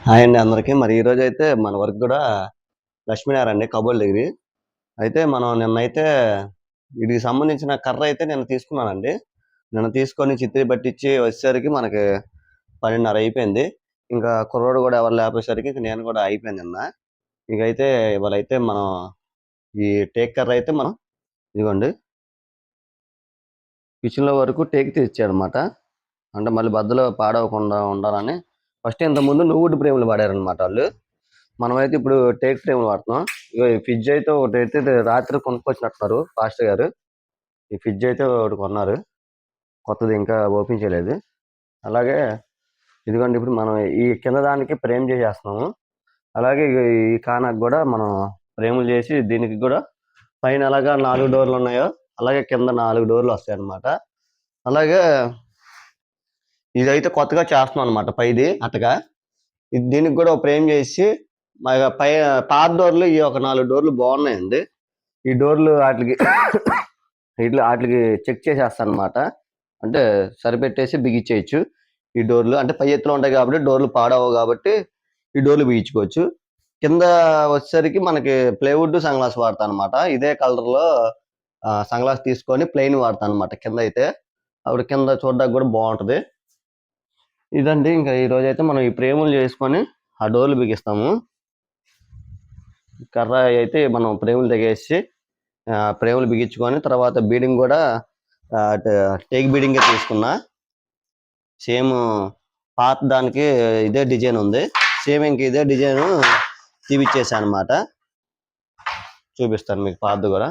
Hi అండి అందరికీ. మరి ఈరోజు అయితే మన వర్క్ కూడా లక్ష్మీనారాయణ అండి కబోర్డ్ దగ్గర. అయితే మనం నిన్నైతే వీటికి సంబంధించిన కర్ర అయితే నిన్న తీసుకున్నానండి. నిన్న తీసుకొని చిత్రీ పట్టించి వచ్చేసరికి మనకి 12:30 అయిపోయింది. ఇంకా కుర్రోడు కూడా ఎవరు లేపోయేసరికి ఇంక నేను కూడా అయిపోయింది నిన్న. ఇంకైతే ఇవాళైతే మనం ఈ టేక్ కర్ర అయితే మనం ఇదిగోండి కిచెన్‌లో వరకు టేక్ తెచ్చాడనమాట. అంటే మళ్ళీ బద్దలు పాడవకుండా ఉండాలని ఫస్ట్ ఇంతకుముందు నువ్వుడ్ ఫ్రేములు వాడారనమాట వాళ్ళు. మనమైతే ఇప్పుడు టేక్ ఫ్రేమ్‌లు వాడుతున్నాం. ఇగో ఈ ఫ్రిడ్జ్ అయితే ఒకటైతే రాత్రి కొనుక్కొచ్చినట్టున్నారు పాస్టర్ గారు. ఈ ఫ్రిడ్జ్ అయితే ఒకటి కొన్నారు. కొత్తది ఇంకా ఓపెన్ చేయలేదు. అలాగే ఇదిగోండి ఇప్పుడు మనం ఈ కింద దానికి ఫ్రేమ్ చేసేస్తున్నాము. అలాగే ఈ కానాకు కూడా మనం ఫ్రేములు చేసి దీనికి కూడా పైన ఎలాగా 4 డోర్లు ఉన్నాయో అలాగే కింద 4 డోర్లు వస్తాయన్నమాట. అలాగే ఇదైతే కొత్తగా చేస్తున్నాం అనమాట పైది అట్టగా. దీనికి కూడా ఒక ఫ్రేమ్ చేసి పై పాత డోర్లు ఈ ఒక 4 డోర్లు బాగున్నాయండి. ఈ డోర్లు వాటికి వాటికి చెక్ చేసేస్తాను అనమాట. అంటే సరిపెట్టేసి బిగించేయచ్చు. ఈ డోర్లు అంటే పై ఎత్తులో ఉంటాయి కాబట్టి డోర్లు పాడవవు కాబట్టి ఈ డోర్లు బిగించుకోవచ్చు. కింద వచ్చేసరికి మనకి ప్లైవుడ్ సన్ గ్లాస్ వాడతాను అనమాట. ఇదే కలర్లో సన్ గ్లాస్ తీసుకొని ప్లెయిన్ వాడతాను అనమాట కింద అయితే. అప్పుడు కింద చూడడానికి కూడా బాగుంటుంది. ఇదండి ఇంకా ఈ రోజైతే మనం ఈ ఫ్రేములు చేసుకొని ఆ డోర్లు బిగిస్తాము. కర్ర అయితే మనం ఫ్రేములు తెగేసి ఫ్రేములు బిగించుకొని తర్వాత బీడింగ్ కూడా టేక్ బీడింగే తీసుకున్నా. సేమ్ పాత దానికి ఇదే డిజైన్ ఉంది. సేమ్ ఇంక ఇదే డిజైన్ తీపిచ్చేసాను అనమాట. చూపిస్తాను మీకు పాతది కూడా.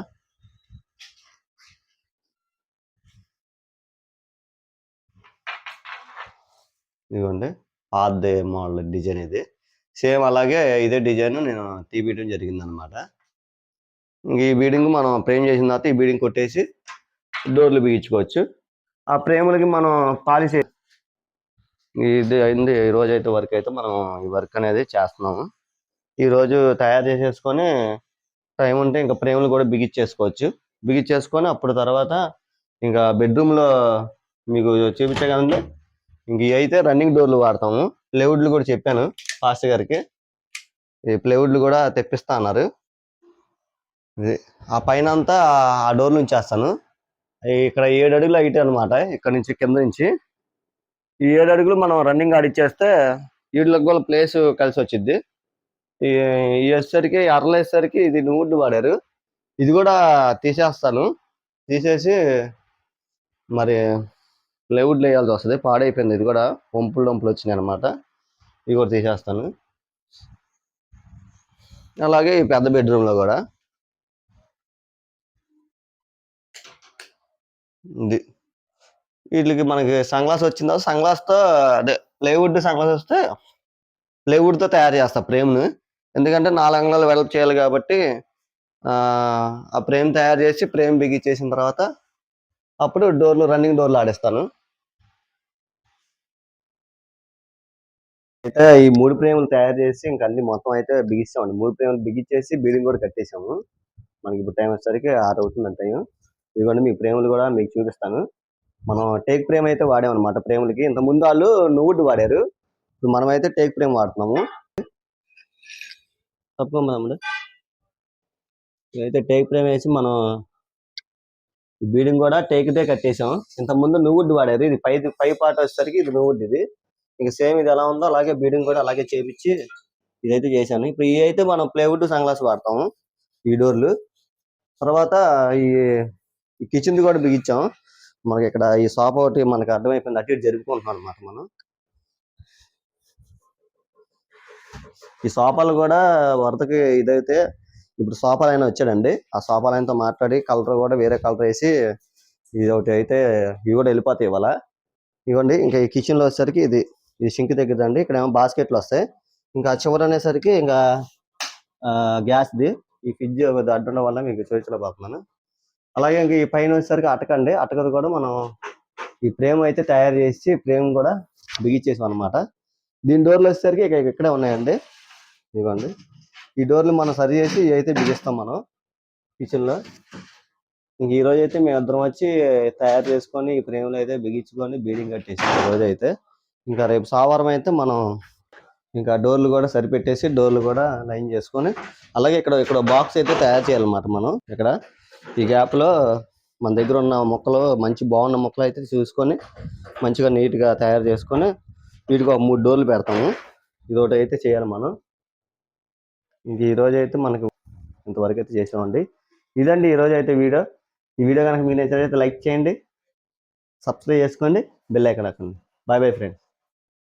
ఇదిగోండి పాతది మోడల్ డిజైన్ ఇది. సేమ్ అలాగే ఇదే డిజైన్ నేను తీపియడం జరిగింది అనమాట. ఈ బీడింగ్ మనం ఫ్రేమ్ చేసిన తర్వాత ఈ బీడింగ్ కొట్టేసి డోర్లు బిగించుకోవచ్చు. ఆ ఫ్రేములకి మనం పాలిష్ ఇది అయింది. ఈ రోజు అయితే వర్క్ అయితే మనం ఈ వర్క్ అనేది చేస్తున్నాము. ఈరోజు తయారు చేసేసుకొని టైం ఉంటే ఇంకా ఫ్రేములు కూడా బిగించేసుకోవచ్చు. బిగించేసుకొని అప్పుడు తర్వాత ఇంకా బెడ్రూమ్లో మీకు చూపించే కదండి. ఇంక ఇవి అయితే రన్నింగ్ డోర్లు వాడతాము. ప్లైవుడ్లు కూడా చెప్పాను పాస్టర్ గారికి. ఈ ప్లైవుడ్లు కూడా తెప్పిస్తా అన్నారు. ఆ పైన అంతా ఆ డోర్లు ఉంచేస్తాను. ఇక్కడ 7 అడుగులు హైట్ అనమాట. ఇక్కడ నుంచి కింద నుంచి ఈ 7 అడుగులు మనం రన్నింగ్ ఆడిచ్చేస్తే వీటికి కూడా ప్లేస్ కలిసి వచ్చింది. ఈ వేసేసరికి అరలు వేసేసరికి ఇది నువ్వుడ్డు వాడారు. ఇది కూడా తీసేస్తాను. తీసేసి మరి ప్లైవుడ్లు వేయాల్సి వస్తుంది. పాడైపోయింది ఇది కూడా. వంపులు వచ్చినాయి అనమాట. ఇది కూడా తీసేస్తాను. అలాగే ఈ పెద్ద బెడ్రూమ్లో కూడా ఇది వీటికి మనకి సన్ గ్లాస్ వచ్చిందో సన్ గ్లాస్తో అదే ప్లైవుడ్ సన్ గ్లాస్ వస్తే ప్లైవుడ్తో తయారు చేస్తా ఫ్రేమ్ను. ఎందుకంటే 4 అంగుళాలు వెడల్పు చేయాలి కాబట్టి ఆ ఫ్రేమ్ తయారు చేసి ఫ్రేమ్ బిగించేసిన తర్వాత అప్పుడు డోర్లు రన్నింగ్ డోర్లు ఆడేస్తాను. అయితే ఈ 3 ఫ్రేములు తయారు చేసి ఇంకా అన్ని మొత్తం అయితే బిగిస్తామండి. 3 ఫ్రేములు బిగించేసి బీడింగ్ కూడా కట్టేసాము. మనకి ఇప్పుడు టైం వచ్చేసరికి 6 అవుతుంది టైం. ఇదిగోండి మీ ఫ్రేములు కూడా మీకు చూపిస్తాను. మనం టేక్ ఫ్రేమ్ అయితే వాడామన్నమాట ఫ్రేములకి. ఇంత ముందు వాళ్ళు నువ్వుడ్ వాడారు. ఇప్పుడు మనమైతే టేక్ ఫ్రేమ్ వాడుతున్నాము. తప్పకుండా ఇదైతే టేక్ ఫ్రేమ్ వేసి మనం ఈ బీడింగ్ కూడా టేక్దే కట్టేసాం. ఇంత ముందు నువ్వుడ్ వాడారు. ఇది పై పార్ట్ వచ్చేసరికి ఇది నువ్వుడ్ ఇది. ఇంక సేమ్ ఇది ఎలా ఉందో అలాగే బీడింగ్ కూడా అలాగే చేపించి ఇదైతే చేశాను. ఇప్పుడు ఇవి అయితే మనం ప్లైవుడ్ సన్ గ్లాస్ వాడతాము ఈ డోర్లు. తర్వాత ఈ కిచెన్ది కూడా బిగించాం. మనకి ఇక్కడ ఈ సోఫా ఒకటి మనకి అర్థమైపోయింది. అటు ఇటు జరుపుకుంటున్నాం అనమాట మనం. ఈ సోఫాలు కూడా వరదకి ఇదైతే ఇప్పుడు సోఫా లైన్ వచ్చాడండి. ఆ సోఫా లైన్తో మాట్లాడి కలర్ కూడా వేరే కలర్ వేసి ఇది ఒకటి అయితే ఇవి కూడా వెళ్ళిపోతాయి ఇవాళ. ఇవ్వండి ఇంకా ఈ కిచెన్లో వచ్చేసరికి ఇది సింక్ దగ్గర అండి. ఇక్కడ ఏమో బాస్కెట్లు వస్తాయి. ఇంకా చివరి అనేసరికి ఇంకా గ్యాస్ది ఈ ఫ్రిడ్జ్ అడ్డున్న వల్ల మీకు చూపించలేకపోతున్నాను. అలాగే ఇంక ఈ పైన వచ్చేసరికి అటకండి. అటకది కూడా మనం ఈ ఫ్రేమ్ అయితే తయారు చేసి ఫ్రేమ్ కూడా బిగించేసాం అనమాట. దీని డోర్లు వచ్చేసరికి ఇక్కడే ఉన్నాయండి. ఇవ్వండి ఈ డోర్లు మనం సరి చేసి ఇవి అయితే బిగిస్తాం మనం కిచెన్లో. ఇంక ఈ రోజు అయితే మేము ఇద్దరం వచ్చి తయారు చేసుకొని ఈ ఫ్రేమ్లు అయితే బిగించుకొని బీడింగ్ కట్టేసాం ఈ రోజు అయితే. ఇంకా రేపు సోమవారం అయితే మనం ఇంకా డోర్లు కూడా సరిపెట్టేసి డోర్లు కూడా లైన్ చేసుకొని అలాగే ఇక్కడ ఇక్కడ బాక్స్ అయితే తయారు చేయాలన్నమాట మనం ఇక్కడ ఈ గ్యాప్లో మన దగ్గర ఉన్న మొక్కలు మంచి బాగున్న మొక్కలు అయితే చూసుకొని మంచిగా నీట్గా తయారు చేసుకొని వీటికి ఒక 3 డోర్లు పెడతాము. ఇదొకటి అయితే చేయాలి మనం. ఇంక ఈరోజు అయితే మనకు ఇంతవరకు అయితే చేసామండి. ఇదండి ఈరోజు అయితే వీడియో. ఈ వీడియో కనుక మీకు నచ్చినట్లయితే లైక్ చేయండి, సబ్స్క్రైబ్ చేసుకోండి, బెల్ ఐకాన్ నొక్కండి. Bye bye friends.